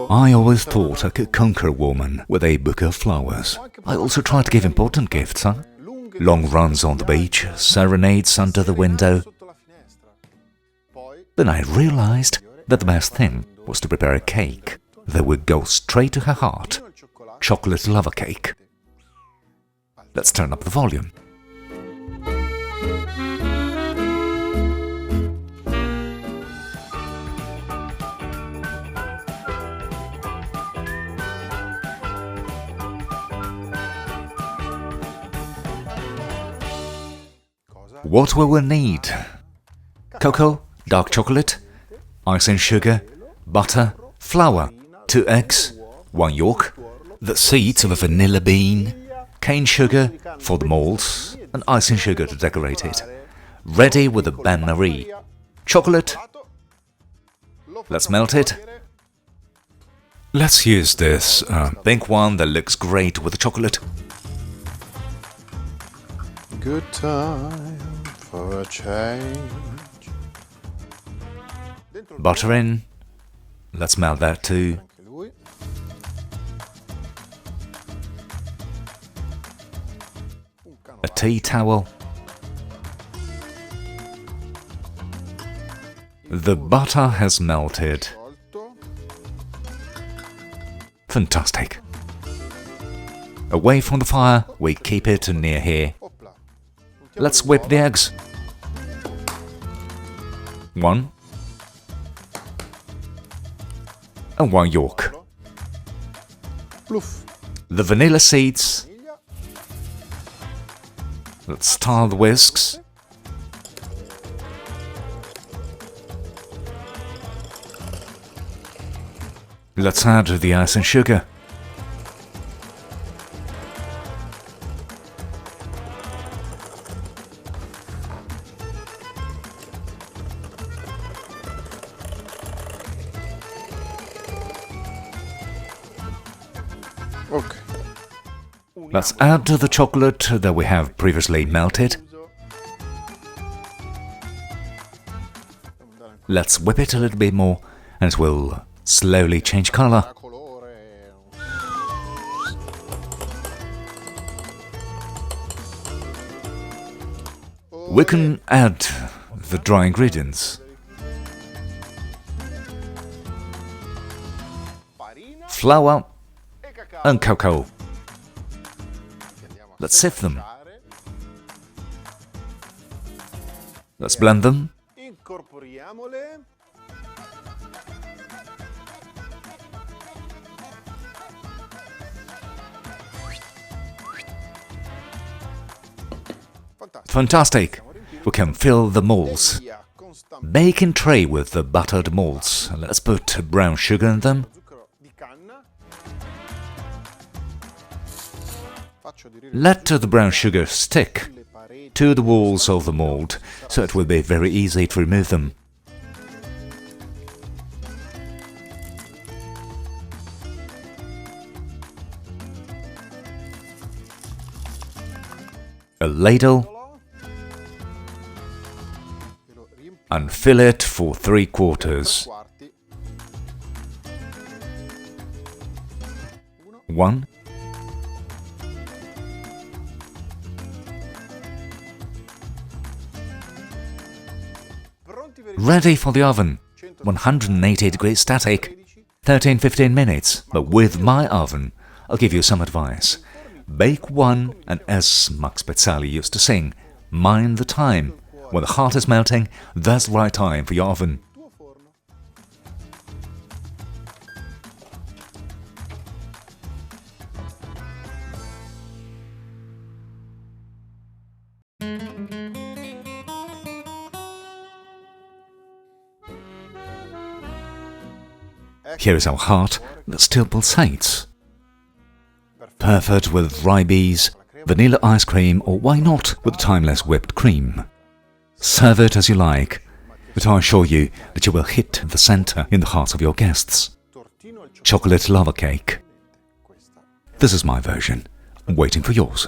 I always thought I could conquer a woman with a bouquet of flowers. I also try to give important gifts, huh? Long runs on the beach, serenades under the window. Then I realized that the best thing was to prepare a cake that would go straight to her heart. Chocolate lava cake. Let's turn up the volume. What we will need: cocoa, dark chocolate, icing sugar, butter, flour, 2 eggs, 1 yolk, the seeds of a vanilla bean, cane sugar for the molds, and icing sugar to decorate it. Ready with the bain-marie. Chocolate. Let's melt it. Let's use this pink one that looks great with the chocolate. Good time for a change. Butter in. Let's melt that too. A tea towel. The butter has melted. Fantastic. Away from the fire, we keep it near here. Let's whip the eggs. 1 and 1 yolk. The vanilla seeds. Let's stir the whisks. Let's add the ice and sugar. Okay. Let's add the chocolate that we have previously melted. Let's whip it a little bit more and it will slowly change color. We can add the dry ingredients. Flour and cocoa. Let's sift them. Let's blend them. Fantastic! We can fill the molds. Baking tray with the buttered molds. Let's put brown sugar in them. Let the brown sugar stick to the walls of the mold, so it will be very easy to remove them. A ladle, and fill it for 3/4. 1 Ready for the oven. 180 degrees static. 13-15 minutes. But with my oven, I'll give you some advice. Bake one, and as Max Pezzali used to sing, mind the time. When the heart is melting, that's the right time for your oven. Here is our heart that still pulsates. Perfect with ribes, vanilla ice cream, or why not with timeless whipped cream. Serve it as you like, but I assure you that you will hit the center in the hearts of your guests. Chocolate lava cake. This is my version. I'm waiting for yours.